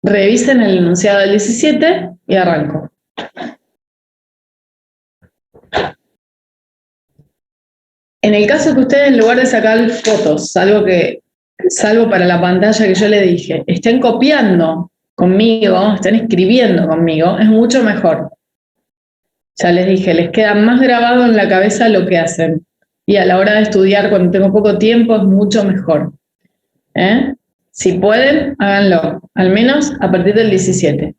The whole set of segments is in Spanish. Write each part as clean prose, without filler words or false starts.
Revisen el enunciado del 17 y arranco. En el caso que ustedes, en lugar de sacar fotos, salvo para la pantalla que yo les dije, estén copiando conmigo, estén escribiendo conmigo, es mucho mejor. Ya les dije, les queda más grabado en la cabeza lo que hacen. Y a la hora de estudiar, cuando tengo poco tiempo, es mucho mejor. Si pueden, háganlo, al menos a partir del 17.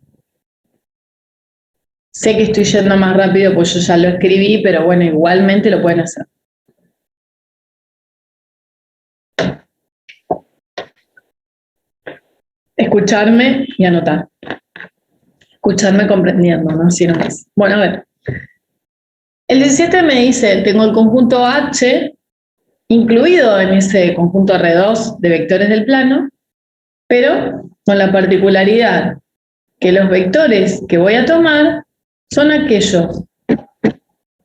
Sé que estoy yendo más rápido, pues yo ya lo escribí, pero bueno, igualmente lo pueden hacer. Escucharme y anotar. Escucharme comprendiendo, ¿no? Si no es. Bueno, a ver. El 17 me dice, tengo el conjunto H incluido en ese conjunto R2 de vectores del plano, pero con la particularidad que los vectores que voy a tomar son aquellos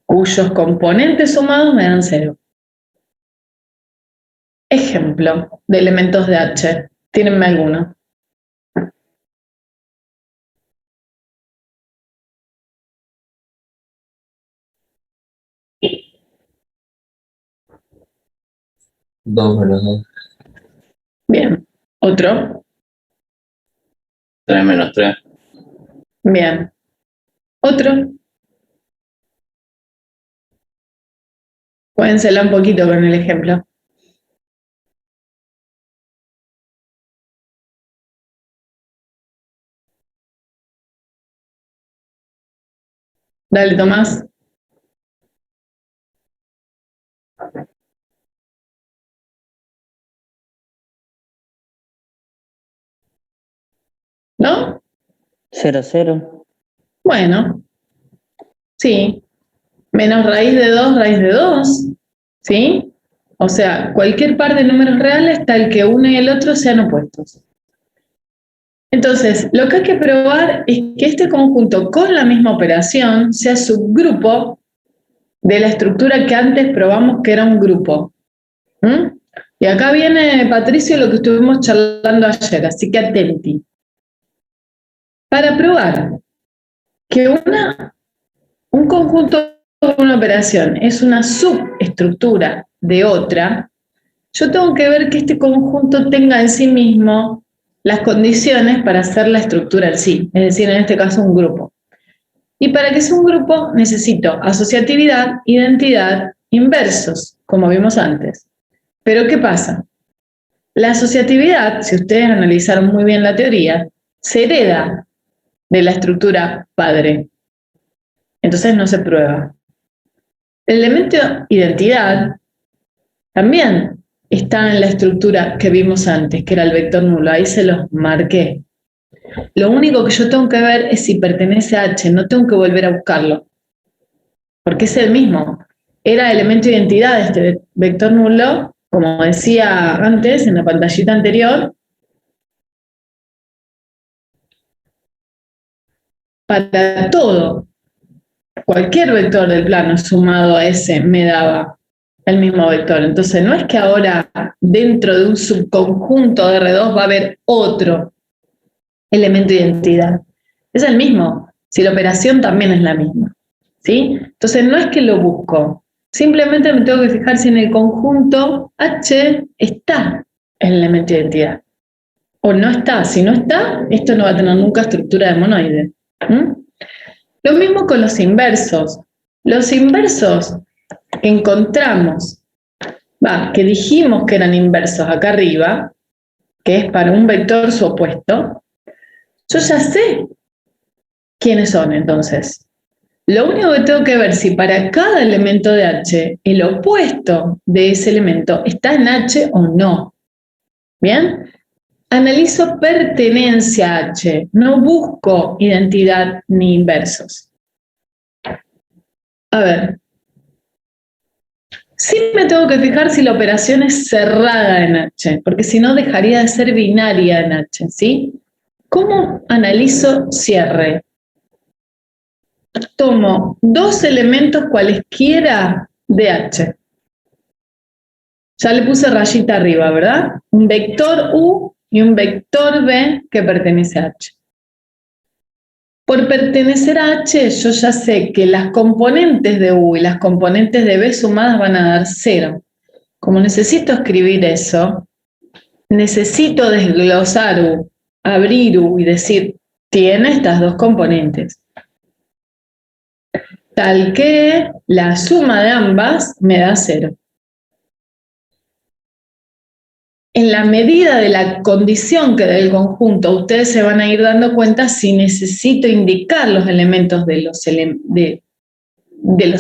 cuyos componentes sumados me dan 0. Ejemplo de elementos de H. Tírenme alguno. Dos menos 2. Bien. ¿Otro? 3 menos 3. Bien. ¿Otro? Cuénsela un poquito con el ejemplo. Dale, Tomás. ¿No? 0, 0. Bueno, sí. Menos raíz de 2, raíz de 2. ¿Sí? O sea, cualquier par de números reales tal que uno y el otro sean opuestos. Entonces, lo que hay que probar es que este conjunto con la misma operación sea subgrupo de la estructura que antes probamos que era un grupo. Y acá viene, Patricio, lo que estuvimos charlando ayer, así que atenti. Para probar que un conjunto de una operación es una subestructura de otra, yo tengo que ver que este conjunto tenga en sí mismo las condiciones para hacer la estructura en sí, es decir, en este caso un grupo. Y para que sea un grupo necesito asociatividad, identidad, inversos, como vimos antes. Pero ¿qué pasa? La asociatividad, si ustedes analizaron muy bien la teoría, se hereda de la estructura padre. Entonces no se prueba. El elemento identidad también está en la estructura que vimos antes, que era el vector nulo. Ahí se los marqué. Lo único que yo tengo que ver es si pertenece a H, no tengo que volver a buscarlo. Porque es el mismo. Era elemento de identidad de este vector nulo, como decía antes en la pantallita anterior. Para todo, cualquier vector del plano sumado a ese me daba el mismo vector. Entonces no es que ahora dentro de un subconjunto de R2 va a haber otro elemento de identidad. Es el mismo, si la operación también es la misma. ¿Sí? Entonces no es que lo busco, simplemente me tengo que fijar si en el conjunto H está el elemento de identidad. O no está. Si no está, esto no va a tener nunca estructura de monoide. Lo mismo con los inversos. Los inversos que encontramos, que dijimos que eran inversos acá arriba, que es para un vector su opuesto, yo ya sé quiénes son entonces. Lo único que tengo que ver si para cada elemento de H el opuesto de ese elemento está en H o no. ¿Bien? Analizo pertenencia a H, no busco identidad ni inversos. A ver, sí me tengo que fijar si la operación es cerrada en H, porque si no dejaría de ser binaria en H, ¿sí? ¿Cómo analizo cierre? Tomo dos elementos cualesquiera de H. Ya le puse rayita arriba, ¿verdad? Un vector U y un vector B que pertenece a H. Por pertenecer a H, yo ya sé que las componentes de U y las componentes de B sumadas van a dar 0. Como necesito escribir eso, necesito desglosar U, abrir U y decir, tiene estas dos componentes. Tal que la suma de ambas me da 0. En la medida de la condición que dé el conjunto, ustedes se van a ir dando cuenta si necesito indicar los elementos de los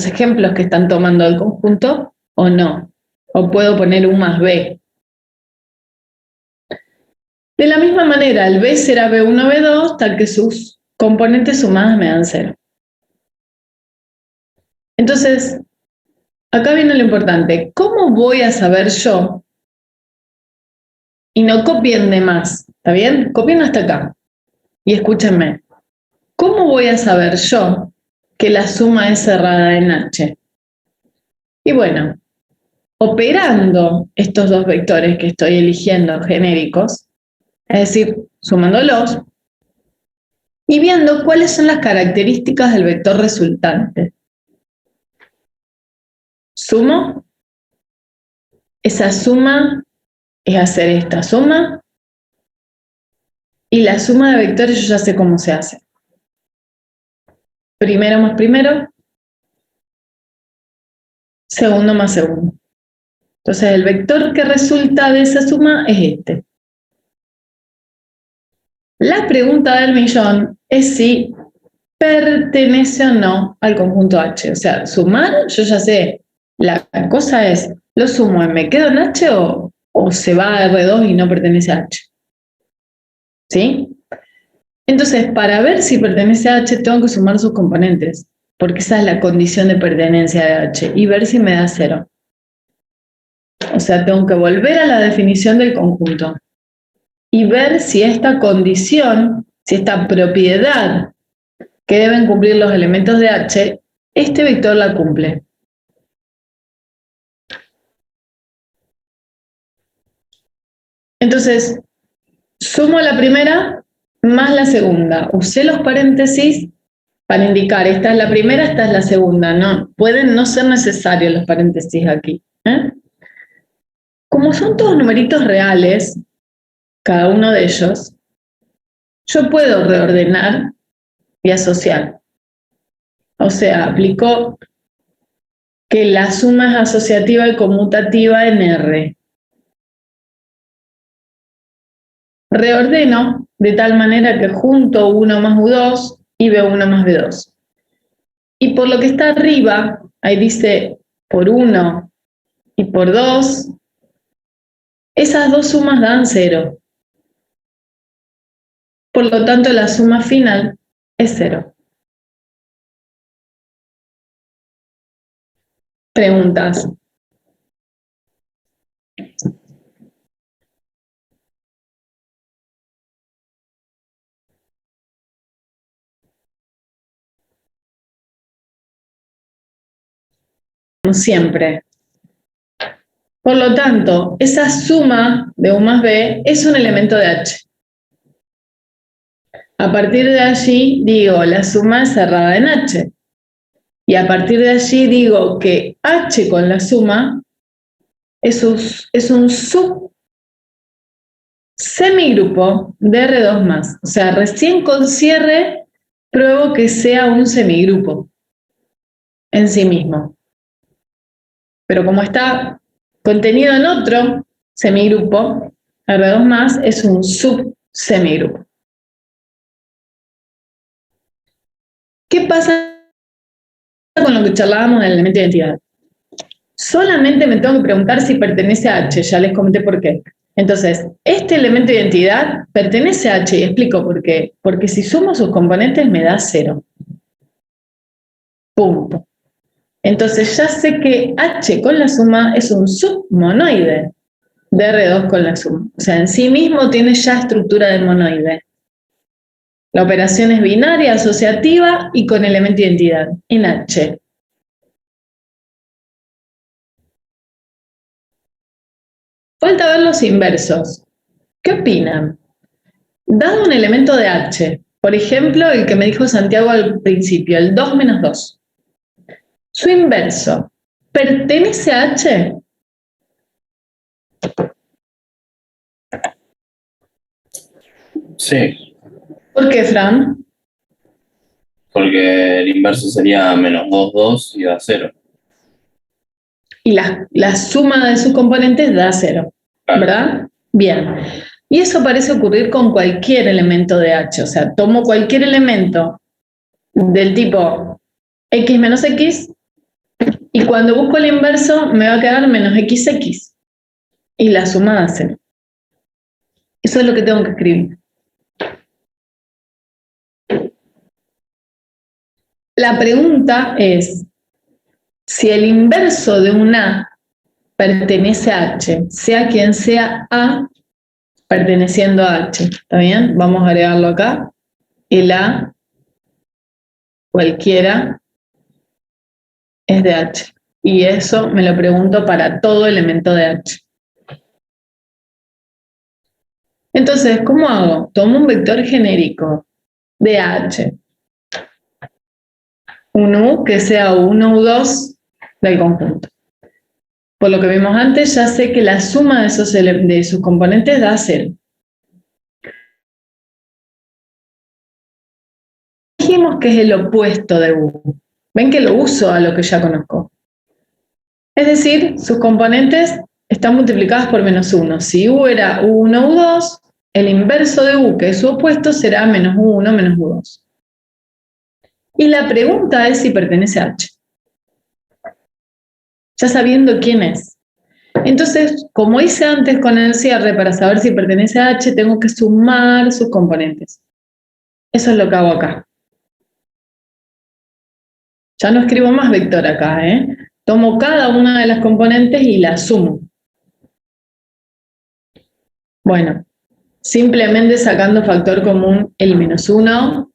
ejemplos que están tomando el conjunto o no. O puedo poner U más B. De la misma manera, el B será B1, B2, tal que sus componentes sumadas me dan 0. Entonces, acá viene lo importante. ¿Cómo voy a saber yo? Y no copien de más, ¿está bien? Copien hasta acá. Y escúchenme. ¿Cómo voy a saber yo que la suma es cerrada en H? Y bueno, operando estos dos vectores que estoy eligiendo genéricos, es decir, sumándolos, y viendo cuáles son las características del vector resultante. Sumo, esa suma es hacer esta suma, y la suma de vectores yo ya sé cómo se hace. Primero más primero, segundo más segundo. Entonces el vector que resulta de esa suma es este. La pregunta del millón es si pertenece o no al conjunto H. O sea, sumar, yo ya sé. La cosa es, ¿lo sumo y me quedo en H o se va a R2 y no pertenece a H? ¿Sí? Entonces, para ver si pertenece a H, tengo que sumar sus componentes, porque esa es la condición de pertenencia de H, y ver si me da 0. O sea, tengo que volver a la definición del conjunto y ver si esta condición, si esta propiedad que deben cumplir los elementos de H, este vector la cumple. Entonces, sumo la primera más la segunda. Usé los paréntesis para indicar, esta es la primera, esta es la segunda. No, pueden no ser necesarios los paréntesis aquí. Como son todos numeritos reales, cada uno de ellos, yo puedo reordenar y asociar. O sea, aplicó que la suma es asociativa y conmutativa en R. Reordeno de tal manera que junto 1 más U2 y B1 más B2. Y por lo que está arriba, ahí dice por 1 y por 2, esas dos sumas dan 0. Por lo tanto, la suma final es 0. Preguntas. Como siempre. Por lo tanto, esa suma de U más B es un elemento de H. A partir de allí digo, la suma es cerrada en H. Y a partir de allí digo que H con la suma es un subsemigrupo de R2+. O sea, recién con cierre pruebo que sea un semigrupo en sí mismo. Pero como está contenido en otro semigrupo, R2+, es un subsemigrupo. ¿Qué pasa con lo que charlábamos del elemento de identidad? Solamente me tengo que preguntar si pertenece a H, ya les comenté por qué. Entonces, este elemento de identidad pertenece a H, y explico por qué. Porque si sumo sus componentes me da 0. Punto. Entonces ya sé que H con la suma es un submonoide de R2 con la suma. O sea, en sí mismo tiene ya estructura de monoide. La operación es binaria, asociativa y con elemento de identidad, en H. Falta ver los inversos. ¿Qué opinan? Dado un elemento de H, por ejemplo, el que me dijo Santiago al principio, el 2 menos 2, su inverso, ¿pertenece a H? Sí, ¿Por qué, Fran? porque el inverso sería menos 2, 2 y da 0. Y la suma de sus componentes da 0, Claro. ¿verdad? Bien. Y eso parece ocurrir con cualquier elemento de H. O sea, tomo cualquier elemento del tipo x menos x y cuando busco el inverso me va a quedar menos xx y la suma da 0. Eso es lo que tengo que escribir. La pregunta es, si el inverso de un A pertenece a H, sea quien sea A perteneciendo a H, ¿está bien? Vamos a agregarlo acá. El A, cualquiera, es de H. Y eso me lo pregunto para todo elemento de H. Entonces, ¿cómo hago? Tomo un vector genérico de H. Un U que sea U1, U2 del conjunto. Por lo que vimos antes, ya sé que la suma de sus componentes da 0. Dijimos que es el opuesto de U. Ven que lo uso a lo que ya conozco. Es decir, sus componentes están multiplicadas por menos 1. Si U era U1, U2, el inverso de U, que es su opuesto, será menos U1, menos U2. Y la pregunta es si pertenece a H. Ya sabiendo quién es. Entonces, como hice antes con el cierre, para saber si pertenece a H, tengo que sumar sus componentes. Eso es lo que hago acá. Ya no escribo más vector acá, ¿eh? Tomo cada una de las componentes y las sumo. Bueno, simplemente sacando factor común el menos 1,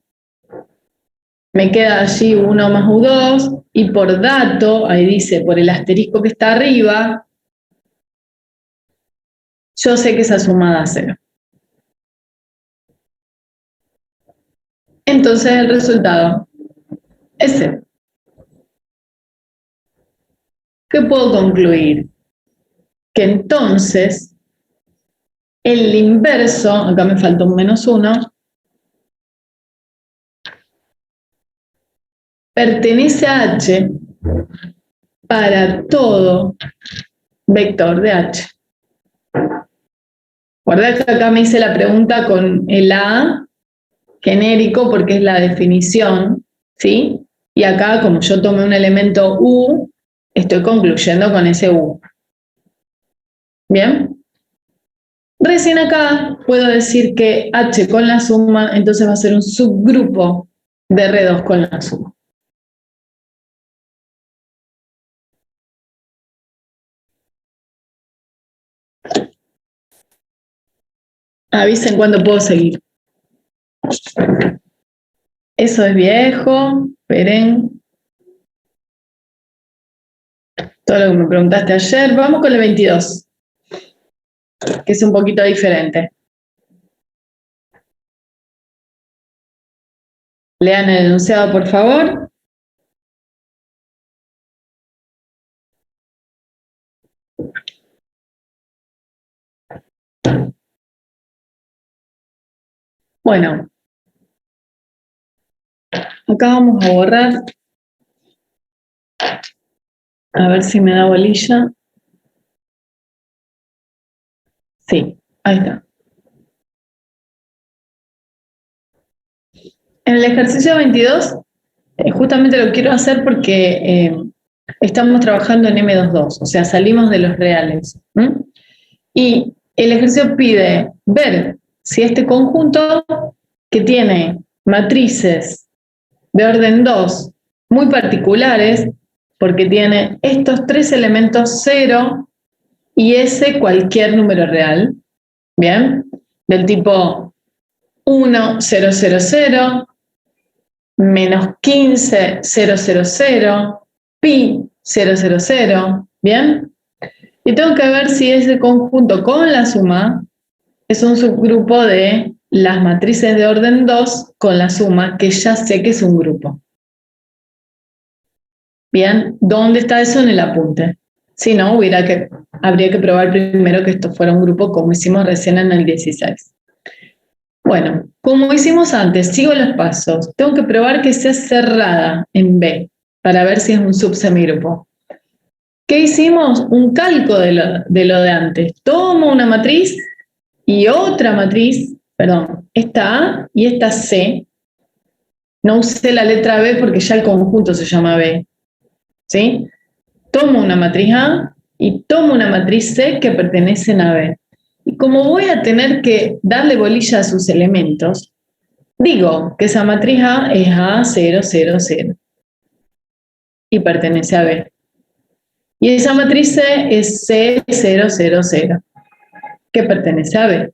me queda allí 1 más U2, y por dato, ahí dice, por el asterisco que está arriba, yo sé que esa suma da 0. Entonces el resultado es 0. ¿Qué puedo concluir? Que entonces el inverso, acá me falta un menos 1, pertenece a H para todo vector de H. Guarda que acá me hice la pregunta con el A genérico porque es la definición, ¿sí? Y acá, como yo tomé un elemento U, estoy concluyendo con ese U. ¿Bien? Recién acá puedo decir que H con la suma, entonces va a ser un subgrupo de R2 con la suma. Avisen cuándo puedo seguir. Eso es viejo, esperen. Todo lo que me preguntaste ayer. Vamos con el 22, que es un poquito diferente. Lean el enunciado, por favor. Bueno, acá vamos a borrar. A ver si me da bolilla. Sí, ahí está. En el ejercicio 22, justamente lo quiero hacer porque estamos trabajando en M22, o sea, salimos de los reales. Y el ejercicio pide ver si este conjunto, que tiene matrices de orden 2 muy particulares, porque tiene estos tres elementos 0 y ese cualquier número real, ¿bien? Del tipo 1, 0, 0, 0, menos 15, 0, 0, 0, pi, 0, 0, 0, ¿bien? Y tengo que ver si ese conjunto con la suma es un subgrupo de las matrices de orden 2 con la suma, que ya sé que es un grupo. Bien, ¿dónde está eso en el apunte? Si no, habría que probar primero que esto fuera un grupo como hicimos recién en el 16. Bueno, como hicimos antes, sigo los pasos. Tengo que probar que sea cerrada en B para ver si es un subsemigrupo. ¿Qué hicimos? Un calco de lo de antes. Tomo una matriz y otra matriz, perdón, esta A y esta C. No usé la letra B porque ya el conjunto se llama B. ¿Sí? Tomo una matriz A y tomo una matriz C que pertenecen a B. Y como voy a tener que darle bolilla a sus elementos, digo que esa matriz A es A0, 0, 0 y pertenece a B. Y esa matriz C es C0, 0, 0, que pertenece a B.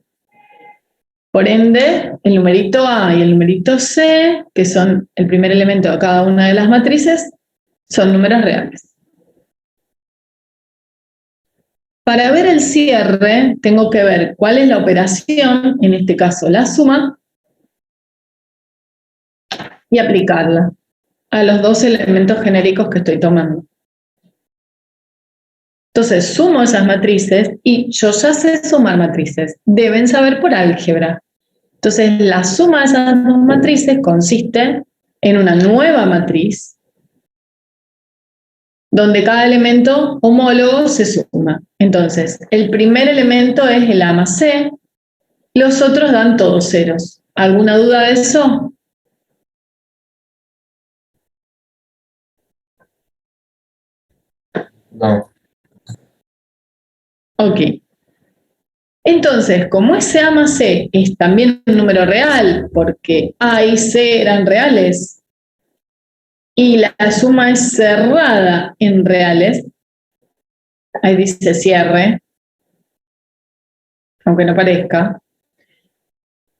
Por ende, el numerito A y el numerito C, que son el primer elemento de cada una de las matrices, son números reales. Para ver el cierre, tengo que ver cuál es la operación, en este caso la suma, y aplicarla a los dos elementos genéricos que estoy tomando. Entonces, sumo esas matrices y yo ya sé sumar matrices. Deben saber por álgebra. Entonces, la suma de esas dos matrices consiste en una nueva matriz donde cada elemento homólogo se suma. Entonces, el primer elemento es el A más C, los otros dan todos ceros. ¿Alguna duda de eso? No. Ok. Entonces, como ese A más C es también un número real, porque A y C eran reales, y la suma es cerrada en reales, ahí dice cierre, aunque no parezca,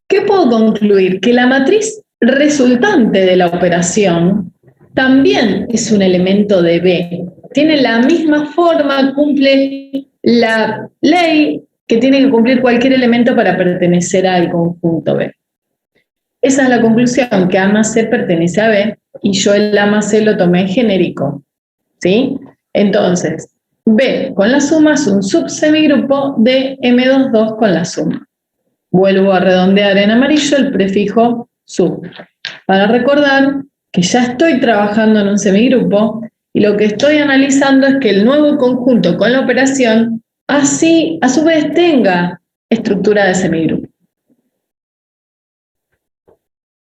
¿qué puedo concluir? Que la matriz resultante de la operación también es un elemento de B. Tiene la misma forma, cumple la ley que tiene que cumplir cualquier elemento para pertenecer al conjunto B. Esa es la conclusión, que A más C pertenece a B y yo el A más C lo tomé genérico. ¿Sí? Entonces, B con la suma es un subsemigrupo de M22 con la suma. Vuelvo a redondear en amarillo el prefijo sub, para recordar que ya estoy trabajando en un semigrupo y lo que estoy analizando es que el nuevo conjunto con la operación así, a su vez, tenga estructura de semigrupo.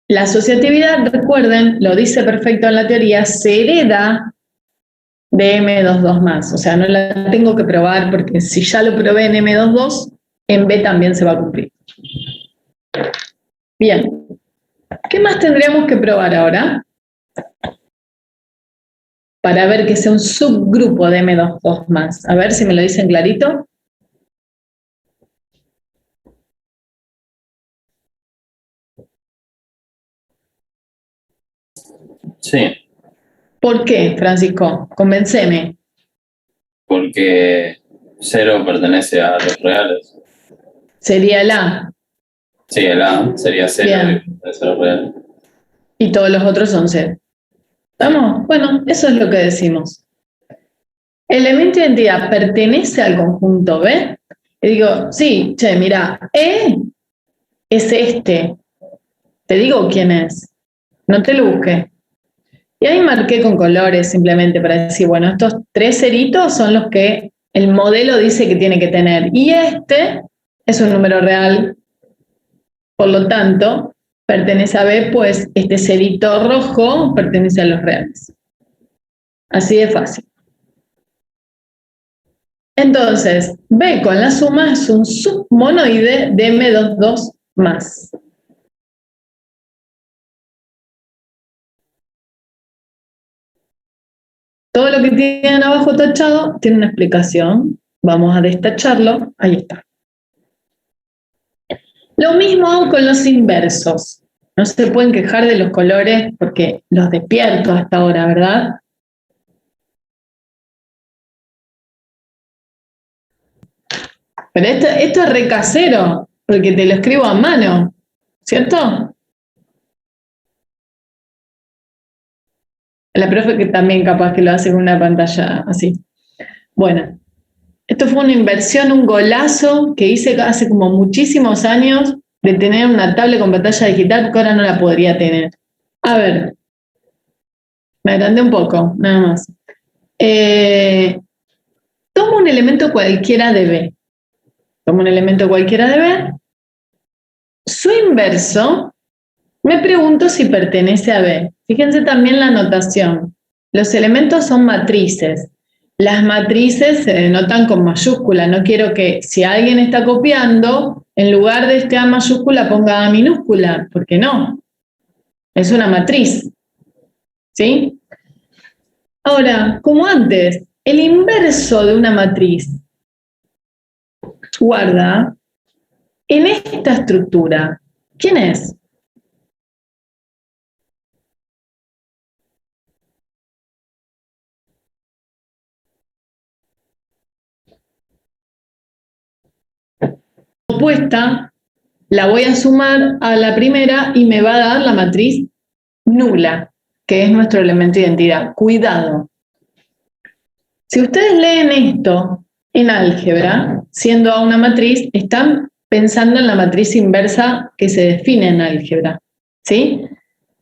La asociatividad, recuerden, lo dice perfecto en la teoría, se hereda de M22 más. O sea, no la tengo que probar porque si ya lo probé en M22, en B también se va a cumplir. Bien. ¿Qué más tendríamos que probar ahora? Para ver que sea un subgrupo de M22 más. A ver si me lo dicen clarito. Sí, ¿Por qué, Francisco? Convénceme. porque 0 pertenece a los reales. Sería el A. Sí, el A sería 0 Bien. y pertenece a los reales. Y todos los otros son 0. ¿Estamos? Bueno, eso es lo que decimos. Elemento de identidad pertenece al conjunto B. Y digo, sí, che, mira, E es este. Te digo quién es. No te lo busques. Y ahí marqué con colores simplemente para decir, bueno, estos 3 ceritos son los que el modelo dice que tiene que tener. Y este es un número real, por lo tanto, pertenece a B, pues este cerito rojo pertenece a los reales. Así de fácil. Entonces, B con la suma es un submonoide de M22 más. Todo lo que tienen abajo tachado tiene una explicación. Vamos a destacharlo. Ahí está. Lo mismo con los inversos. No se pueden quejar de los colores porque los despierto hasta ahora, ¿verdad? Pero esto es re casero. porque te lo escribo a mano, ¿cierto? La profe que también capaz que lo hace con una pantalla así. Bueno, esto fue una inversión, un golazo que hice hace como muchísimos años de tener una tablet con pantalla digital, porque ahora no la podría tener. A ver, me agrandé un poco, nada más. Tomo un elemento cualquiera de B. Tomo un elemento cualquiera de B. Su inverso, me pregunto si pertenece a B. Fíjense también la notación. Los elementos son matrices. Las matrices se denotan con mayúscula. No quiero que si alguien está copiando, en lugar de este A mayúscula ponga A minúscula, porque no. Es una matriz. ¿Sí? Ahora, como antes, el inverso de una matriz guarda en esta estructura. ¿Quién es? Opuesta, la voy a sumar a la primera y me va a dar la matriz nula, que es nuestro elemento de identidad. Cuidado. Si ustedes leen esto en álgebra, siendo A una matriz, están pensando en la matriz inversa que se define en álgebra, ¿sí?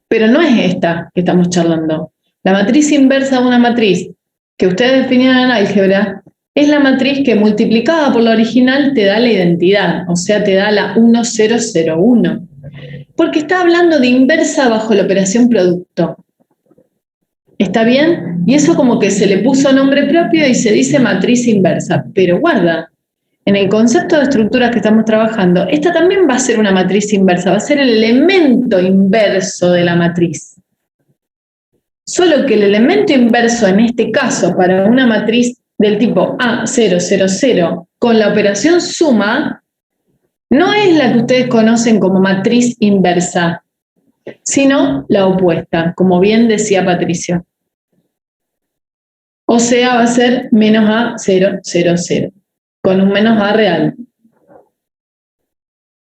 Pero no es esta que estamos charlando. La matriz inversa de una matriz que ustedes definieron en álgebra es la matriz que multiplicada por la original te da la identidad, o sea, te da la 1001. Porque está hablando de inversa bajo la operación producto. ¿Está bien? Y eso como que se le puso nombre propio y se dice matriz inversa. Pero guarda, en el concepto de estructuras que estamos trabajando, esta también va a ser una matriz inversa, va a ser el elemento inverso de la matriz. Solo que el elemento inverso en este caso para una matriz del tipo A000 con la operación suma no es la que ustedes conocen como matriz inversa, sino la opuesta, como bien decía Patricio. O sea, va a ser menos A000, con un menos A real.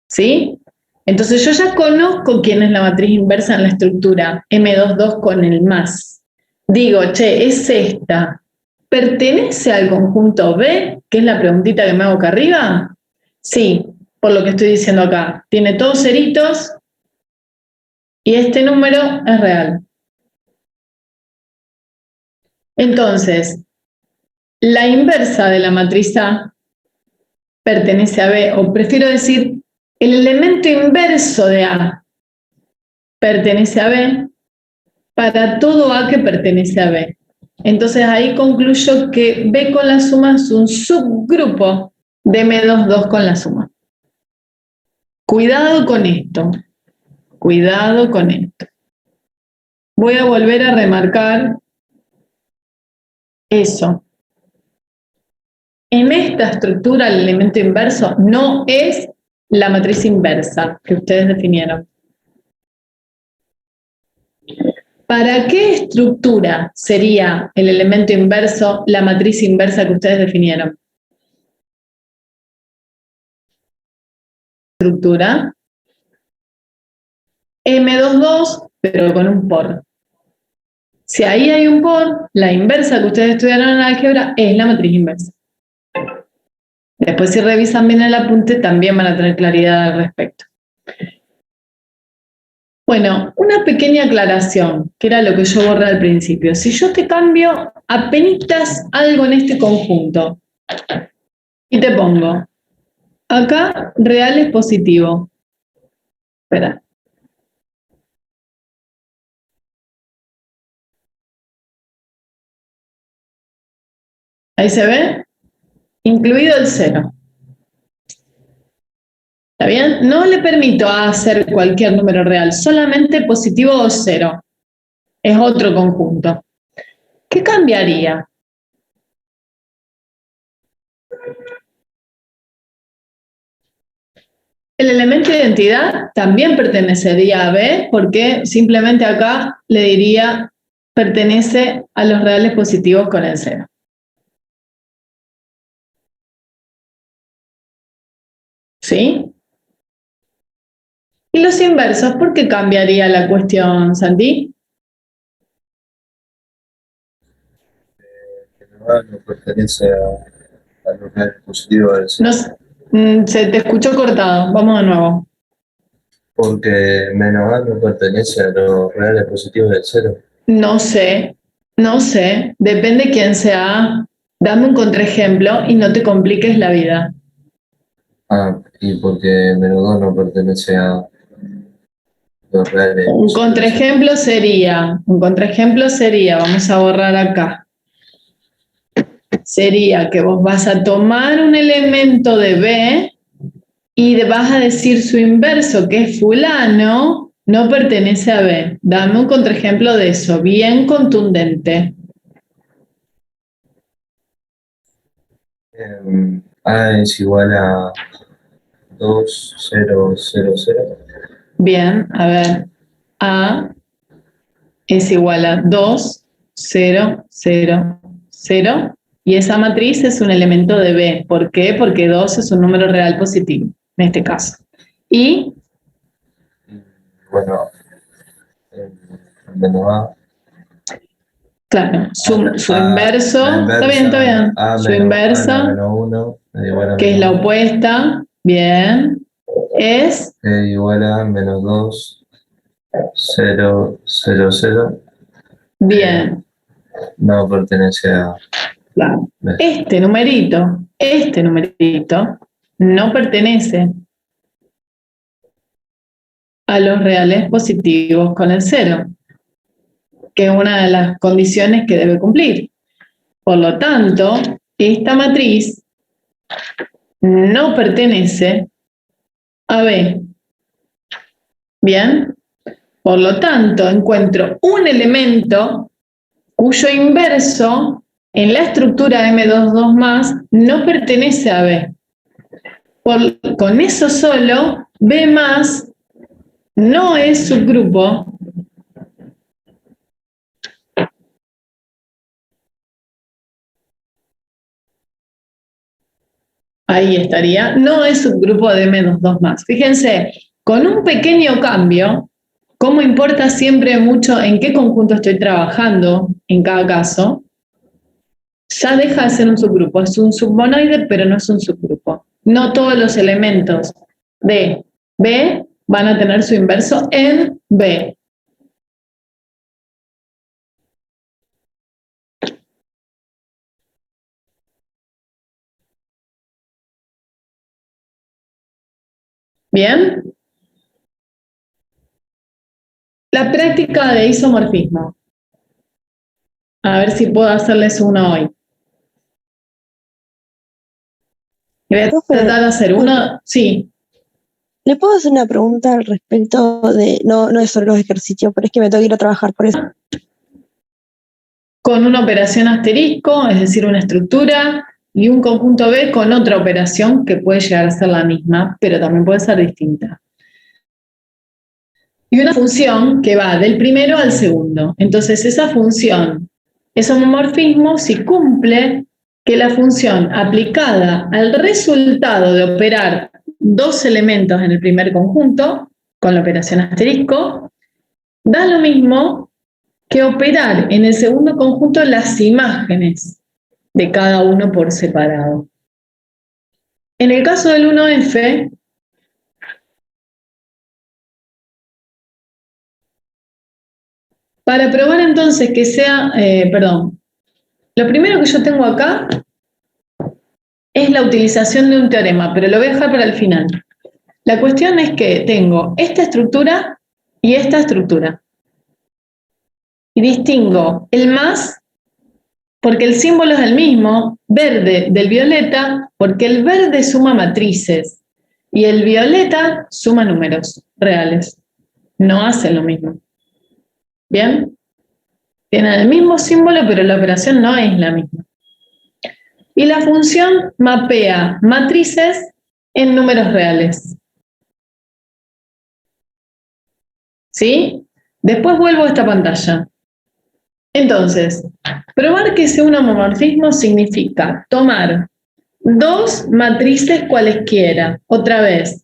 ¿Sí? Entonces yo ya conozco quién es la matriz inversa en la estructura, M22 con el más. Digo, che, es esta. ¿Pertenece al conjunto B, que es la preguntita que me hago acá arriba? Sí, por lo que estoy diciendo acá. Tiene todos ceritos y este número es real. Entonces, la inversa de la matriz A pertenece a B, o prefiero decir, el elemento inverso de A pertenece a B para todo A que pertenece a B. Entonces ahí concluyo que B con la suma es un subgrupo de M22 con la suma. Cuidado con esto. Cuidado con esto. Voy a volver a remarcar eso. En esta estructura el elemento inverso no es la matriz inversa que ustedes definieron. ¿Para qué estructura sería el elemento inverso la matriz inversa que ustedes definieron? Estructura M22, pero con un por. Si ahí hay un por, la inversa que ustedes estudiaron en álgebra es la matriz inversa. Después, si revisan bien el apunte, también van a tener claridad al respecto. Bueno, una pequeña aclaración, que era lo que yo borré al principio. Si yo te cambio apenitas algo en este conjunto y te pongo acá real es positivo. Espera. Ahí se ve, incluido el 0. ¿Está bien? No le permito hacer cualquier número real, solamente positivo o 0. Es otro conjunto. ¿Qué cambiaría? El elemento de identidad también pertenecería a B, porque simplemente acá le diría pertenece a los reales positivos con el 0. ¿Sí? ¿Y los inversos? ¿Por qué cambiaría la cuestión, Santi? Menos A no pertenece a los reales positivos del cero. Se te escuchó cortado. Vamos de nuevo. Porque menos A no pertenece a los reales positivos del cero. No sé. Depende quién sea. Dame un contraejemplo y no te compliques la vida. Ah, y porque menos 2 no pertenece a los reales Un positivos del cero. contraejemplo sería, vamos a borrar acá. Sería que vos vas a tomar un elemento de B y vas a decir su inverso, que es fulano, no pertenece a B. Dame un contraejemplo de eso, bien contundente. A es igual a 2, 0, 0, 0. Bien, a ver. A es igual a 2, 0, 0, 0. Y esa matriz es un elemento de B. ¿Por qué? Porque 2 es un número real positivo, en este caso. Y, Bueno, menos A. claro, su La inverso, está bien. A Su menos, inversa, A menos 1 es igual a que es menos la uno, opuesta, bien, es, es igual a menos 2, 0, 0, 0. bien, No pertenece a claro. B. Este numerito no pertenece a los reales positivos con el 0, que es una de las condiciones que debe cumplir. Por lo tanto, esta matriz no pertenece a B. Bien, por lo tanto, encuentro un elemento cuyo inverso en la estructura M22 más no pertenece a B. Con eso solo, B más no es subgrupo ahí estaría, no es subgrupo de M22 más. Fíjense, con un pequeño cambio, cómo importa siempre mucho en qué conjunto estoy trabajando en cada caso, ya deja de ser un subgrupo, es un submonoide, pero no es un subgrupo. No todos los elementos de B van a tener su inverso en B. ¿Bien? La práctica de isomorfismo. A ver si puedo hacerles uno hoy. Voy a tratar de hacer uno, sí. ¿Le puedo hacer una pregunta al respecto de, no es sobre los ejercicios, pero es que me tengo que ir a trabajar por eso? Con una operación asterisco, es decir, una estructura, y un conjunto B con otra operación que puede llegar a ser la misma, pero también puede ser distinta. Y una función que va del primero al segundo. Entonces, esa función es homomorfismo si cumple que la función aplicada al resultado de operar dos elementos en el primer conjunto, con la operación asterisco, da lo mismo que operar en el segundo conjunto las imágenes de cada uno por separado. En el caso del 1F, para probar entonces que sea, lo primero que yo tengo acá es la utilización de un teorema, pero lo voy a dejar para el final. La cuestión es que tengo esta estructura y esta estructura. Y distingo el más porque el símbolo es el mismo, verde del violeta, porque el verde suma matrices y el violeta suma números reales. No hacen lo mismo. ¿Bien? Tienen el mismo símbolo, pero la operación no es la misma. Y la función mapea matrices en números reales. ¿Sí? Después vuelvo a esta pantalla. Entonces, probar que sea un homomorfismo significa tomar dos matrices cualesquiera, otra vez,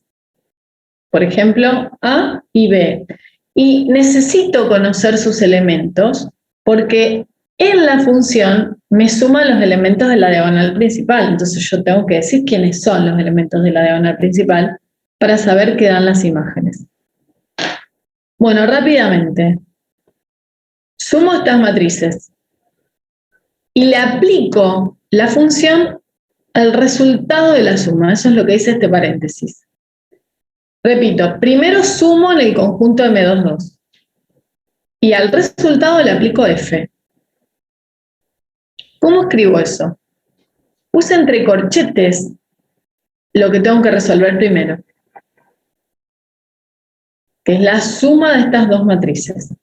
por ejemplo, A y B. Y necesito conocer sus elementos porque en la función me suman los elementos de la diagonal principal. Entonces yo tengo que decir quiénes son los elementos de la diagonal principal para saber qué dan las imágenes. Bueno, rápidamente. Sumo estas matrices y le aplico la función al resultado de la suma. Eso es lo que dice este paréntesis. Repito, primero sumo en el conjunto M22 y al resultado le aplico F. ¿Cómo escribo eso? Puse entre corchetes lo que tengo que resolver primero, que es la suma de estas dos matrices.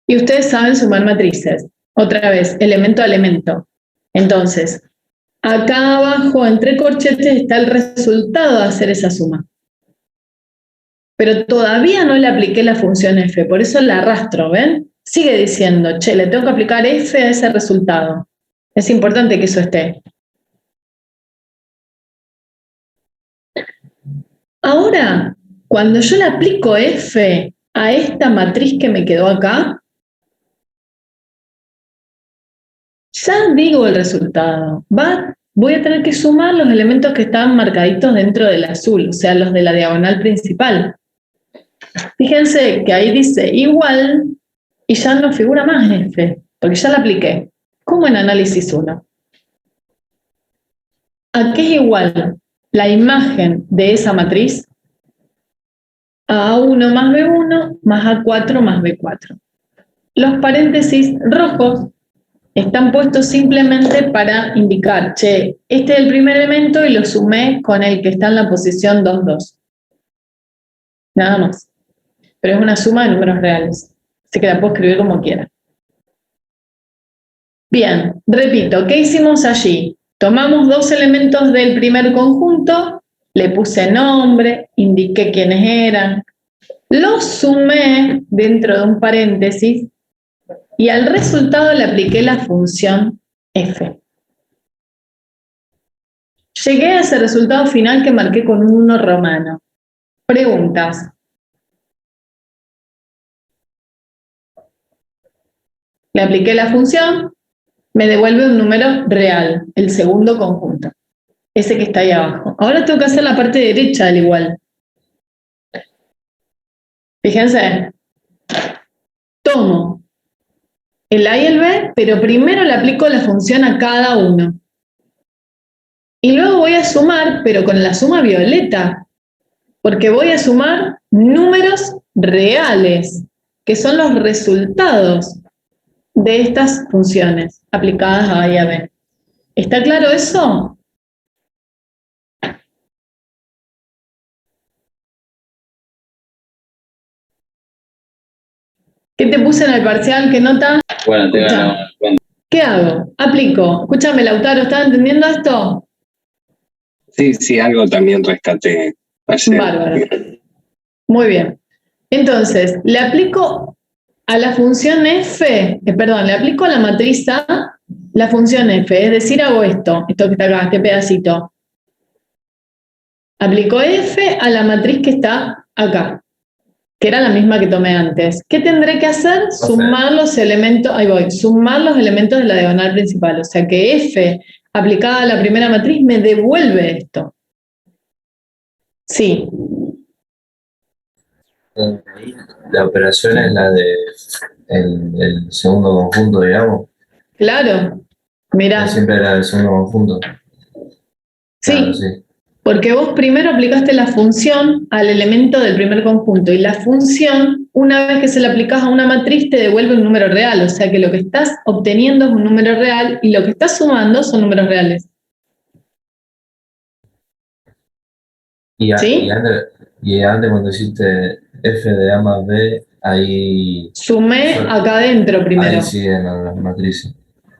Y ustedes saben sumar matrices. Otra vez, elemento a elemento. Entonces, acá abajo, entre corchetes, está el resultado de hacer esa suma. Pero todavía no le apliqué la función f, por eso la arrastro, ¿ven? Sigue diciendo, che, le tengo que aplicar f a ese resultado. Es importante que eso esté. Ahora, cuando yo le aplico f a esta matriz que me quedó acá, ya digo el resultado. Voy a tener que sumar los elementos que estaban marcaditos dentro del azul, o sea, los de la diagonal principal. Fíjense que ahí dice igual y ya no figura más f, porque ya la apliqué, como en análisis 1. ¿A qué es igual la imagen de esa matriz? A A1 más B1 más A4 más B4. Los paréntesis rojos están puestos simplemente para indicar, che, este es el primer elemento y lo sumé con el que está en la posición 2, 2. Nada más. Pero es una suma de números reales. Así que la puedo escribir como quiera. Bien, repito, ¿qué hicimos allí? Tomamos dos elementos del primer conjunto, le puse nombre, indiqué quiénes eran, los sumé dentro de un paréntesis y al resultado le apliqué la función f. Llegué a ese resultado final que marqué con un 1 romano. Preguntas. Le apliqué la función, me devuelve un número real, el segundo conjunto, ese que está ahí abajo. Ahora tengo que hacer la parte derecha del igual. Fíjense, tomo el A y el B, pero primero le aplico la función a cada uno. Y luego voy a sumar, pero con la suma violeta, porque voy a sumar números reales, que son los resultados de estas funciones aplicadas a A y a B. ¿Está claro eso? ¿Qué te puse en el parcial? ¿Qué nota? Bueno, tengan en cuenta. ¿Qué hago? Aplico. Escúchame, Lautaro, ¿estás entendiendo esto? Sí, algo también rescaté ayer. Bárbaro. Muy bien. Entonces, le aplico a la función f, le aplico a la matriz A la función f, es decir, hago esto que está acá, este pedacito. Aplico f a la matriz que está acá, que era la misma que tomé antes. ¿Qué tendré que hacer? Sumar los elementos, ahí voy, sumar los elementos de la diagonal principal. O sea que f aplicada a la primera matriz me devuelve esto. Sí. La operación es la de el segundo conjunto, digamos. Claro. Mirá. Siempre era el segundo conjunto. Sí. Claro, sí. Porque vos primero aplicaste la función al elemento del primer conjunto y la función, una vez que se la aplicás a una matriz, te devuelve un número real. O sea que lo que estás obteniendo es un número real y lo que estás sumando son números reales. ¿Sí? Y antes cuando hiciste f de A más B, ahí... Sumé acá adentro primero. Ahí siguen las matrices.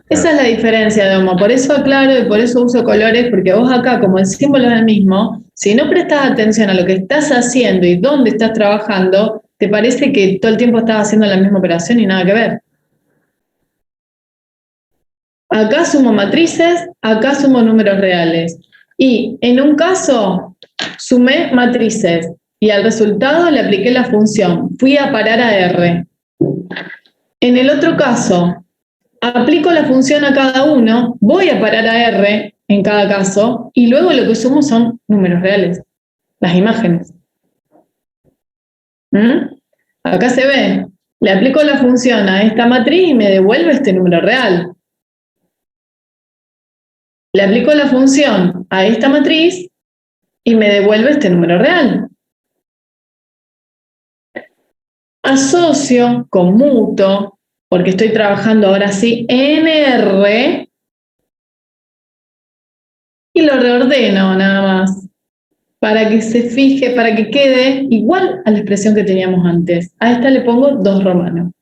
Esa es la diferencia de Homo, por eso aclaro y por eso uso colores, porque vos acá, como el símbolo es el mismo, si no prestas atención a lo que estás haciendo y dónde estás trabajando, te parece que todo el tiempo estás haciendo la misma operación y nada que ver. Acá sumo matrices, acá sumo números reales. Y en un caso, sumé matrices y al resultado le apliqué la función. Fui a parar a R. En el otro caso, aplico la función a cada uno, voy a parar a R en cada caso, y luego lo que sumo son números reales, las imágenes. Acá se ve, le aplico la función a esta matriz y me devuelve este número real. Le aplico la función a esta matriz y me devuelve este número real. Asocio, conmuto, porque estoy trabajando ahora sí en R, y lo reordeno nada más, para que se fije, para que quede igual a la expresión que teníamos antes. A esta le pongo 2 romanos.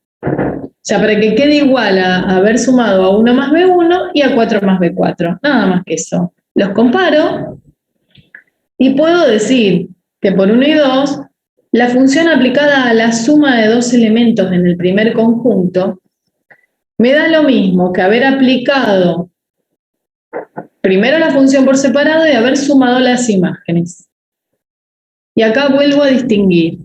O sea, para que quede igual a haber sumado a 1 más B1 y a 4 más B4. Nada más que eso. Los comparo y puedo decir que por 1 y 2, la función aplicada a la suma de 2 elementos en el primer conjunto me da lo mismo que haber aplicado primero la función por separado y haber sumado las imágenes. Y acá vuelvo a distinguir.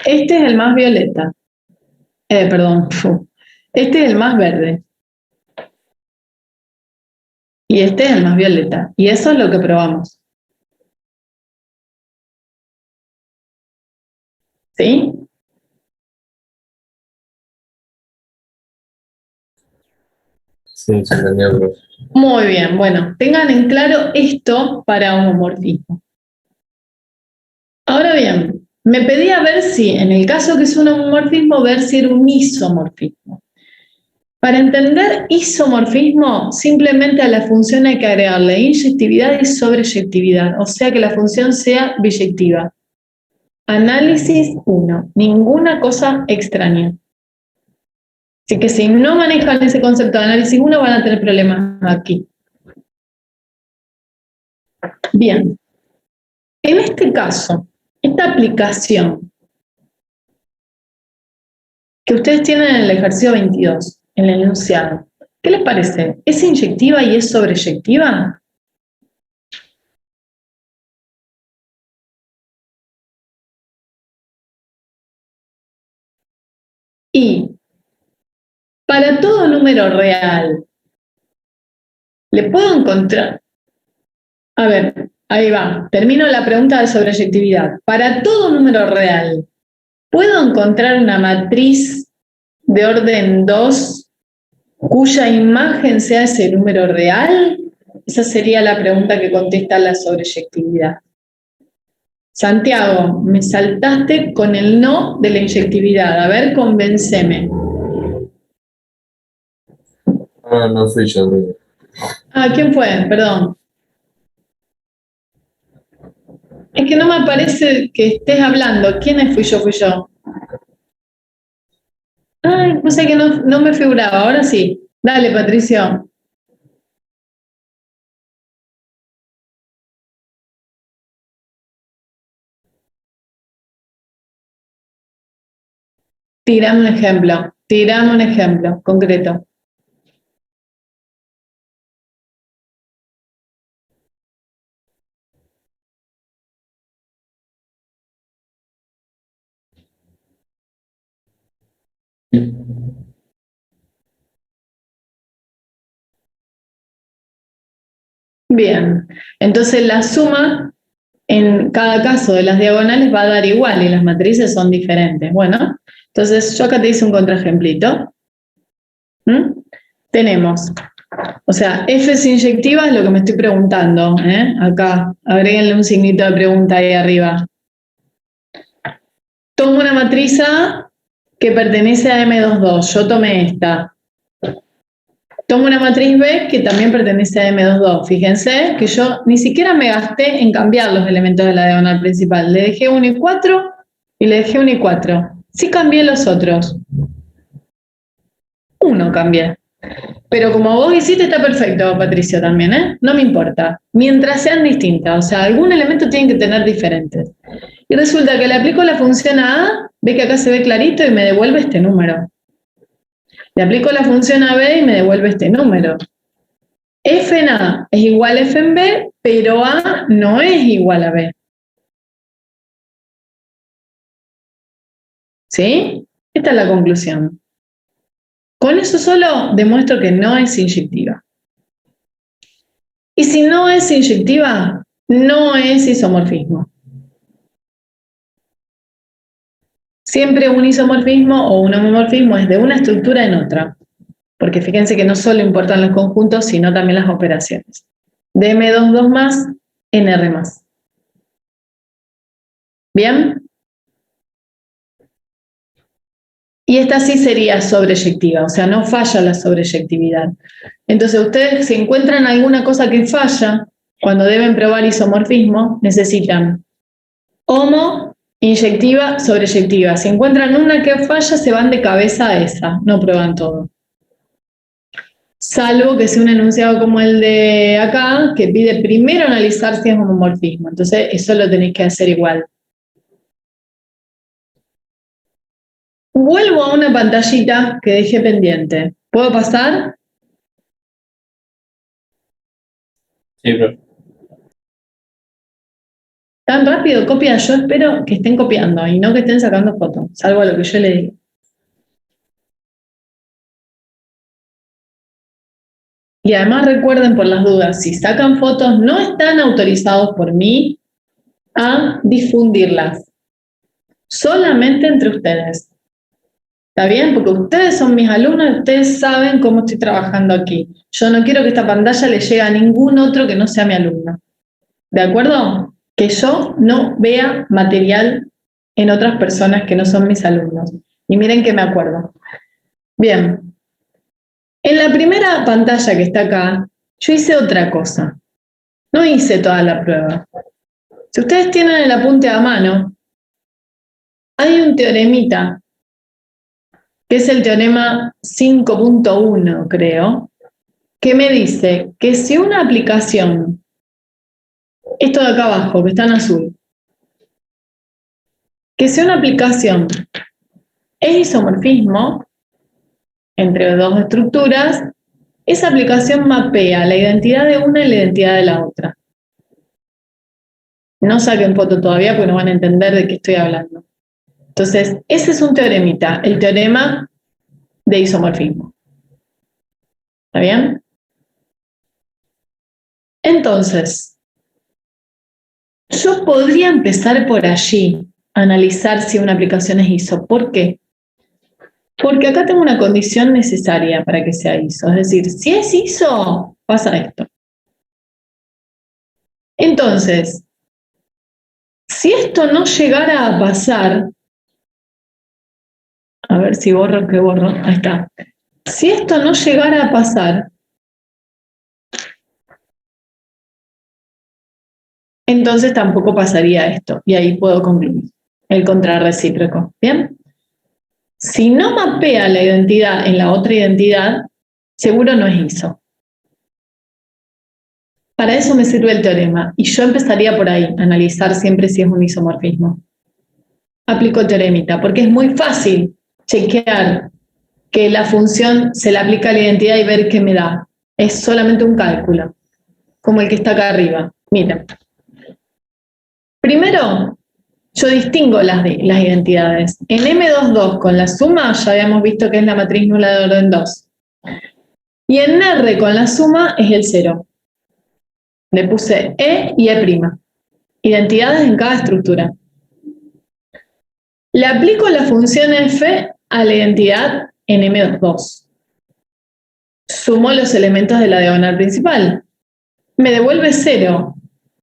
Este es el más violeta. Perdón. Este es el más verde. Y este es el más violeta. Y eso es lo que probamos. ¿Sí? Sí, se entendió, profe. Muy bien. Bueno, tengan en claro esto para homomorfismo. Ahora bien, me pedía ver si, en el caso que es un homomorfismo, ver si era un isomorfismo. Para entender isomorfismo, simplemente a la función hay que agregarle inyectividad y sobreyectividad, o sea que la función sea biyectiva. Análisis 1, ninguna cosa extraña. Así que si no manejan ese concepto de análisis 1 van a tener problemas aquí. Bien, en este caso, esta aplicación que ustedes tienen en el ejercicio 22, en el enunciado, ¿qué les parece? ¿Es inyectiva y es sobreyectiva? Y para todo número real, ¿le puedo encontrar? A ver, ahí va. Termino la pregunta de sobreyectividad. Para todo número real, ¿puedo encontrar una matriz de orden 2 cuya imagen sea ese número real? Esa sería la pregunta que contesta la sobreyectividad. Santiago, me saltaste con el no de la inyectividad. A ver, convénceme. No fui yo, profe. Ah, ¿quién fue? Perdón. Es que no me aparece que estés hablando. ¿Quién fui yo? Fui yo. Ay, no sé que no me figuraba. Ahora sí. Dale, Patricio. Tirame un ejemplo. Tirame un ejemplo concreto. Bien. Entonces la suma en cada caso de las diagonales va a dar igual y las matrices son diferentes. Bueno, entonces yo acá te hice un contraejemplito. Tenemos, o sea, F es inyectiva es lo que me estoy preguntando. Acá, agréguenle un signito de pregunta ahí arriba. Tomo una matriz A que pertenece a M22, yo tomé esta. Tomo una matriz B que también pertenece a M22. Fíjense que yo ni siquiera me gasté en cambiar los elementos de la diagonal principal. Le dejé 1 y 4 y le dejé 1 y 4. Sí cambié los otros. 1 cambié. Pero como vos hiciste está perfecto, Patricio, también, ¿eh? No me importa. Mientras sean distintas, o sea, algún elemento tienen que tener diferentes. Y resulta que le aplico la función a A, ve que acá se ve clarito y me devuelve este número. Le aplico la función a B y me devuelve este número. F en A es igual a F en B, pero A no es igual a B. ¿Sí? Esta es la conclusión. Con eso solo demuestro que no es inyectiva. Y si no es inyectiva, no es isomorfismo. Siempre un isomorfismo o un homomorfismo es de una estructura en otra. Porque fíjense que no solo importan los conjuntos, sino también las operaciones. DM2 más, NR más. ¿Bien? Y esta sí sería sobreyectiva, o sea, no falla la sobreyectividad. Entonces, ustedes si encuentran alguna cosa que falla, cuando deben probar isomorfismo, necesitan homo, inyectiva, sobreyectiva. Si encuentran una que falla, se van de cabeza a esa, no prueban todo. Salvo que sea un enunciado como el de acá, que pide primero analizar si es homomorfismo. Entonces, eso lo tenéis que hacer igual. Vuelvo a una pantallita que dejé pendiente. ¿Puedo pasar? Sí, profe. Tan rápido copian, yo espero que estén copiando y no que estén sacando fotos, salvo a lo que yo le digo. Y además recuerden por las dudas, si sacan fotos, no están autorizados por mí a difundirlas. Solamente entre ustedes. ¿Está bien? Porque ustedes son mis alumnos, ustedes saben cómo estoy trabajando aquí. Yo no quiero que esta pantalla le llegue a ningún otro que no sea mi alumno. ¿De acuerdo? Que yo no vea material en otras personas que no son mis alumnos. Y miren que me acuerdo. Bien. En la primera pantalla que está acá, yo hice otra cosa. No hice toda la prueba. Si ustedes tienen el apunte a mano, hay un teoremita, que es el teorema 5.1, creo, que me dice que si una aplicación, esto de acá abajo, que está en azul, que si una aplicación es isomorfismo entre dos estructuras, esa aplicación mapea la identidad de una y la identidad de la otra. No saquen foto todavía porque no van a entender de qué estoy hablando. Entonces, ese es un teoremita, el teorema de isomorfismo. ¿Está bien? Entonces, yo podría empezar por allí, analizar si una aplicación es ISO. ¿Por qué? Porque acá tengo una condición necesaria para que sea ISO. Es decir, si es ISO, pasa esto. Entonces, si esto no llegara a pasar, a ver si borro, que borro, ahí está. Si esto no llegara a pasar, entonces tampoco pasaría esto. Y ahí puedo concluir el contrarrecíproco. ¿Bien? Si no mapea la identidad en la otra identidad, seguro no es ISO. Para eso me sirve el teorema. Y yo empezaría por ahí, analizar siempre si es un isomorfismo. Aplico teoremita, porque es muy fácil chequear que la función se le aplica a la identidad y ver qué me da. Es solamente un cálculo, como el que está acá arriba. Miren. Primero, yo distingo las identidades. En M22 con la suma ya habíamos visto que es la matriz nula de orden 2. Y en R con la suma es el 0. Le puse E y E'. Identidades en cada estructura. Le aplico la función F a la identidad en M2. Sumo los elementos de la diagonal principal. Me devuelve 0.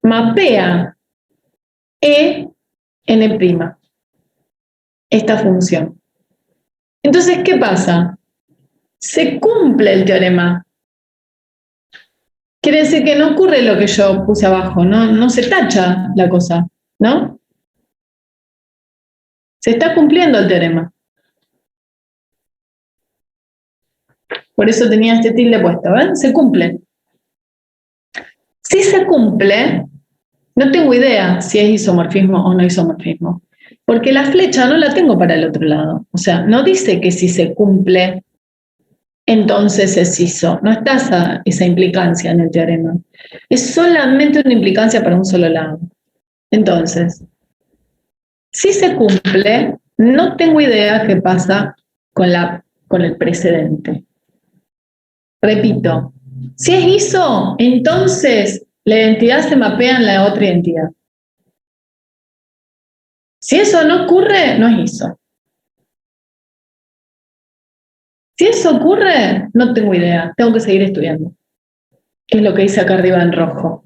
Mapea E en E'. Esta función. Entonces, ¿qué pasa? Se cumple el teorema. Quiere decir que no ocurre lo que yo puse abajo, no se tacha la cosa, ¿no? Se está cumpliendo el teorema. Por eso tenía este tilde puesto, ¿ven? Se cumple. Si se cumple, no tengo idea si es isomorfismo o no isomorfismo, porque la flecha no la tengo para el otro lado. O sea, no dice que si se cumple entonces es ISO. No está esa implicancia en el teorema. Es solamente una implicancia para un solo lado. Entonces, si se cumple, no tengo idea qué pasa con el precedente. Repito, si es ISO, entonces la identidad se mapea en la otra identidad. Si eso no ocurre, no es ISO. Si eso ocurre, no tengo idea, tengo que seguir estudiando. ¿Qué es lo que dice acá arriba en rojo?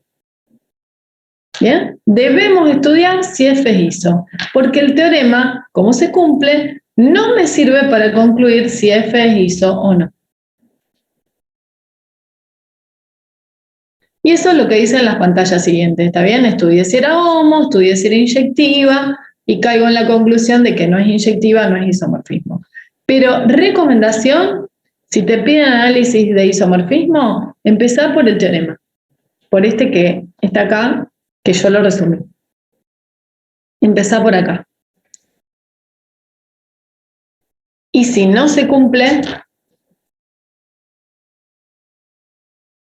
¿Bien? Debemos estudiar si F es ISO, porque el teorema, como se cumple, no me sirve para concluir si F es ISO o no. Y eso es lo que dicen las pantallas siguientes, ¿está bien? Estudié si era homo, estudié si era inyectiva, y caigo en la conclusión de que no es inyectiva, no es isomorfismo. Pero recomendación, si te piden análisis de isomorfismo, empezá por el teorema, por este que está acá, que yo lo resumí. Empezá por acá. Y si no se cumple,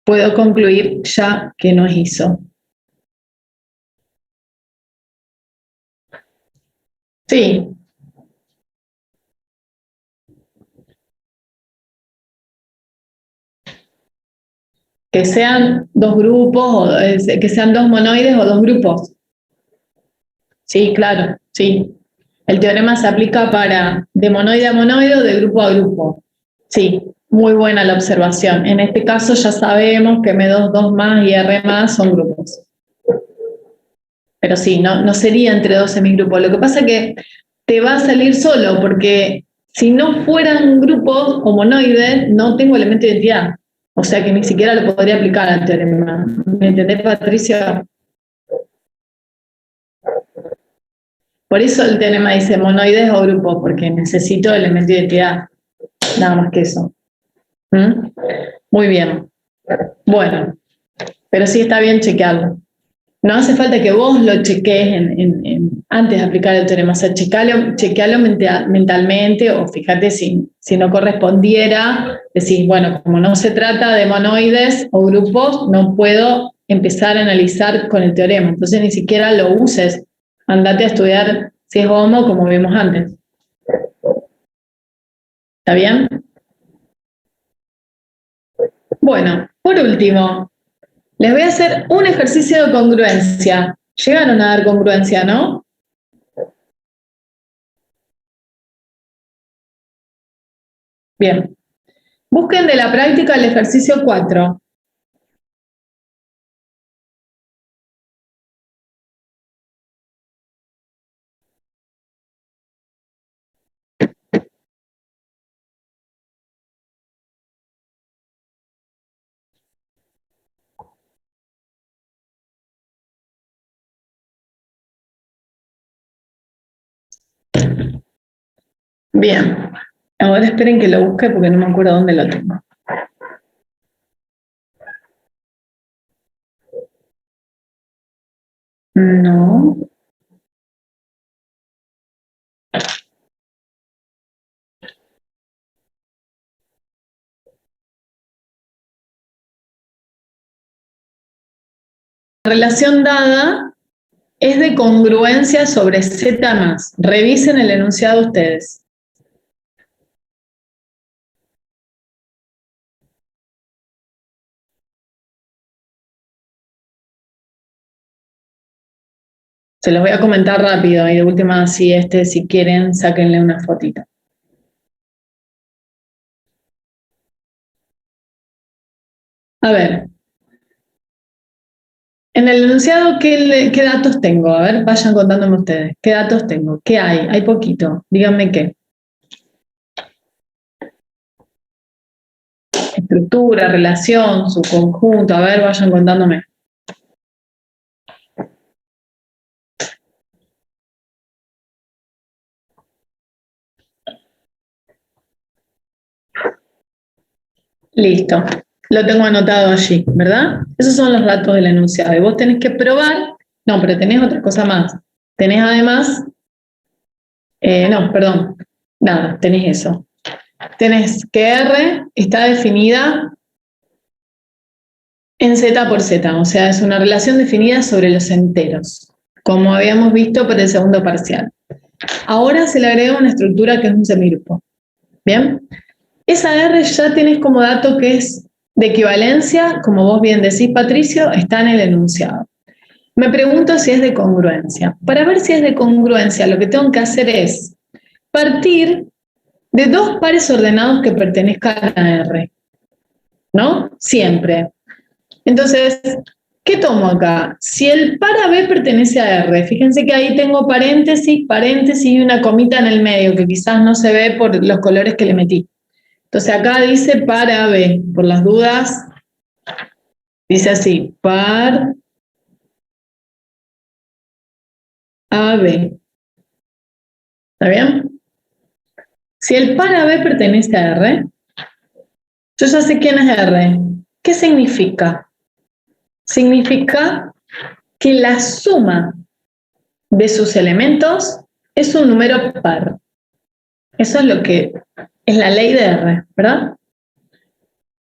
puedo concluir ya que no es ISO. Sí. Que sean dos grupos, o que sean dos monoides o dos grupos. Sí, claro, sí. El teorema se aplica para de monoide a monoide o de grupo a grupo. Sí, muy buena la observación. En este caso ya sabemos que M2, 2 más y R más son grupos. Pero sí, no sería entre dos semigrupos. Lo que pasa es que te va a salir solo, porque si no fueran grupos o monoides, no tengo elemento de identidad. O sea que ni siquiera lo podría aplicar al teorema. ¿Me entendés, Patricia? Por eso el teorema dice monoides o grupos, porque necesito elemento de identidad. Nada más que eso. ¿Mm? Muy bien. Bueno, pero sí está bien chequearlo. No hace falta que vos lo chequees antes de aplicar el teorema. O sea, chequealo mentalmente, o fíjate si no correspondiera, decís, bueno, como no se trata de monoides o grupos, no puedo empezar a analizar con el teorema. Entonces ni siquiera lo uses. Andate a estudiar si es homo, como vimos antes. ¿Está bien? Bueno, por último, les voy a hacer un ejercicio de congruencia. Llegaron a dar congruencia, ¿no? Bien. Busquen de la práctica el ejercicio 4. Bien. Ahora esperen que lo busque porque no me acuerdo dónde lo tengo. No. La relación dada es de congruencia sobre Z más. Revisen el enunciado ustedes. Se los voy a comentar rápido y de última, si quieren, sáquenle una fotito. A ver. En el enunciado, ¿qué datos tengo? A ver, vayan contándome ustedes. ¿Qué datos tengo? ¿Qué hay? Hay poquito. Díganme qué. Estructura, relación, subconjunto. A ver, vayan contándome. Listo. Lo tengo anotado allí, ¿verdad? Esos son los datos del enunciado. Y vos tenés que probar. No, pero tenés otra cosa más. Tenés además. No, perdón. Nada, tenés eso. tenés que R está definida en Z por Z, o sea, es una relación definida sobre los enteros, como habíamos visto para el segundo parcial. Ahora se le agrega una estructura que es un semigrupo. ¿Bien? Esa R ya tenés como dato que es de equivalencia, como vos bien decís, Patricio, está en el enunciado. Me pregunto si es de congruencia. Para ver si es de congruencia, lo que tengo que hacer es partir de dos pares ordenados que pertenezcan a R, ¿no? Siempre. Entonces, ¿qué tomo acá? Si el par AB pertenece a R, fíjense que ahí tengo paréntesis, paréntesis y una comita en el medio, que quizás no se ve por los colores que le metí. Entonces acá dice par AB, por las dudas, dice así, par AB. ¿Está bien? Si el par AB pertenece a R, yo ya sé quién es R. ¿Qué significa? Significa que la suma de sus elementos es un número par. Eso es lo que es la ley de R, ¿verdad?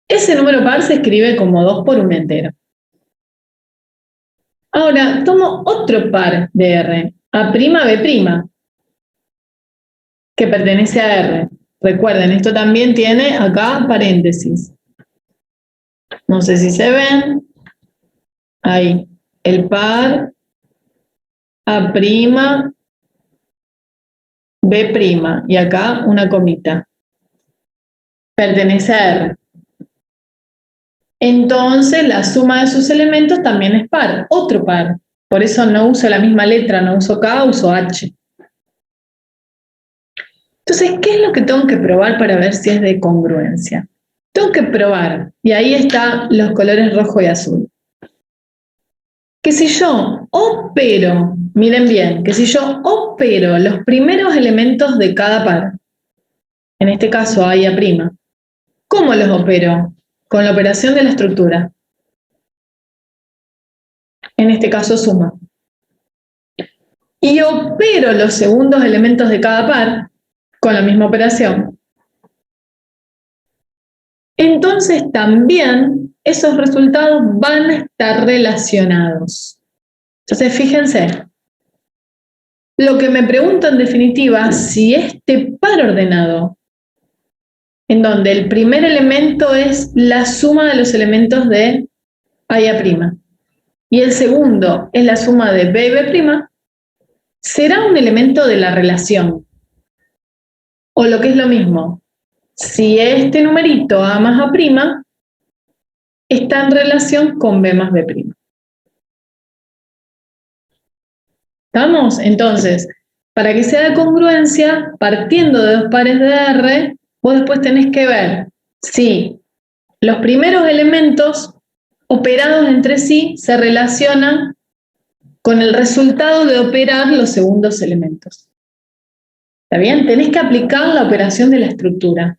Ese número par se escribe como 2 por un entero. Ahora, tomo otro par de R, A'B', que pertenece a R. Recuerden, esto también tiene acá paréntesis. No sé si se ven. Ahí, el par A'B', y acá una comita. Pertenece a R. Entonces, la suma de sus elementos también es par, otro par. Por eso no uso la misma letra, no uso K, uso H. Entonces, ¿qué es lo que tengo que probar para ver si es de congruencia? Tengo que probar, y ahí están los colores rojo y azul, que si yo opero, miren bien, que si yo opero los primeros elementos de cada par, en este caso A y A', ¿cómo los opero? Con la operación de la estructura. En este caso suma. Y opero los segundos elementos de cada par con la misma operación. Entonces también esos resultados van a estar relacionados. Entonces fíjense, lo que me pregunto en definitiva, si este par ordenado, en donde el primer elemento es la suma de los elementos de A y A', y el segundo es la suma de B y B', será un elemento de la relación. O lo que es lo mismo, si este numerito A más A' está en relación con B más B'. ¿Estamos? Entonces, para que sea de congruencia, partiendo de dos pares de R, vos después tenés que ver si los primeros elementos operados entre sí se relacionan con el resultado de operar los segundos elementos. ¿Está bien? Tenés que aplicar la operación de la estructura.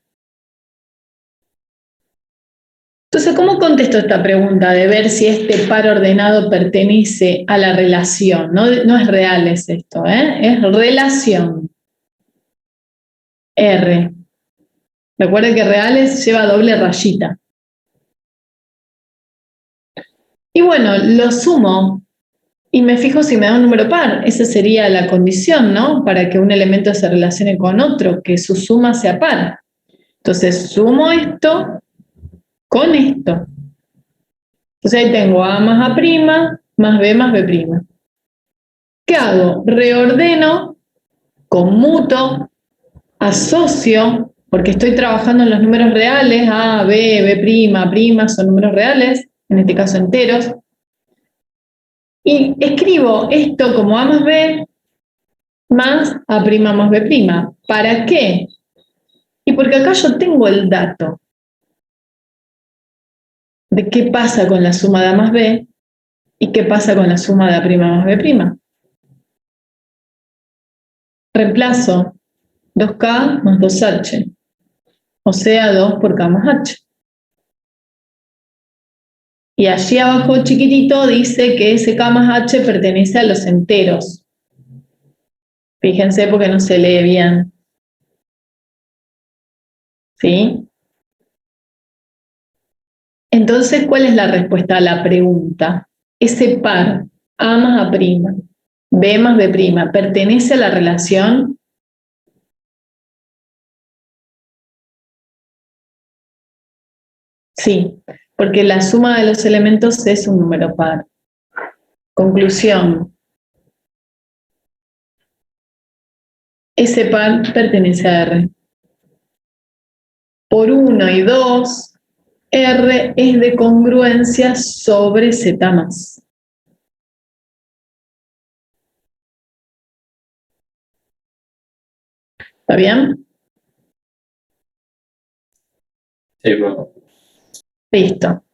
Entonces, ¿cómo contesto esta pregunta de ver si este par ordenado pertenece a la relación? No es real es esto, es relación. R. Recuerden que reales lleva doble rayita. Y bueno, lo sumo y me fijo si me da un número par. Esa sería la condición, ¿no? Para que un elemento se relacione con otro, que su suma sea par. Entonces, sumo esto con esto. Entonces ahí tengo A más A' más B más B'. ¿Qué hago? Reordeno, conmuto, asocio, porque estoy trabajando en los números reales, A, B, B', A' son números reales, en este caso enteros, y escribo esto como A más B más A' más B'. ¿Para qué? Y porque acá yo tengo el dato de qué pasa con la suma de A más B y qué pasa con la suma de A' más B'. Reemplazo 2K más 2H, o sea 2 por K más H. Y allí abajo chiquitito dice que ese K más H pertenece a los enteros. Fíjense porque no se lee bien. ¿Sí? Entonces, ¿cuál es la respuesta a la pregunta? Ese par, A más A', B más B', ¿pertenece a la relación? Sí, porque la suma de los elementos es un número par. Conclusión. Ese par pertenece a R. Por 1 y 2, R es de congruencia sobre Z más. ¿Está bien? Sí, profe. Listo.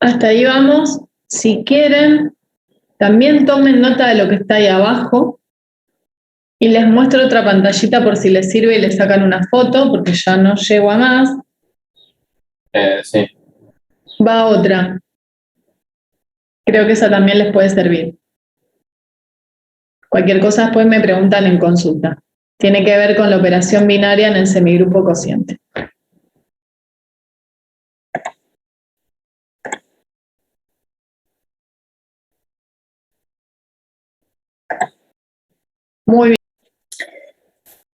Hasta ahí vamos. Si quieren, también tomen nota de lo que está ahí abajo y les muestro otra pantallita por si les sirve y les sacan una foto, porque ya no llego a más. Sí. Va otra. Creo que esa también les puede servir. Cualquier cosa después me preguntan en consulta. Tiene que ver con la operación binaria en el semigrupo cociente. Muy bien.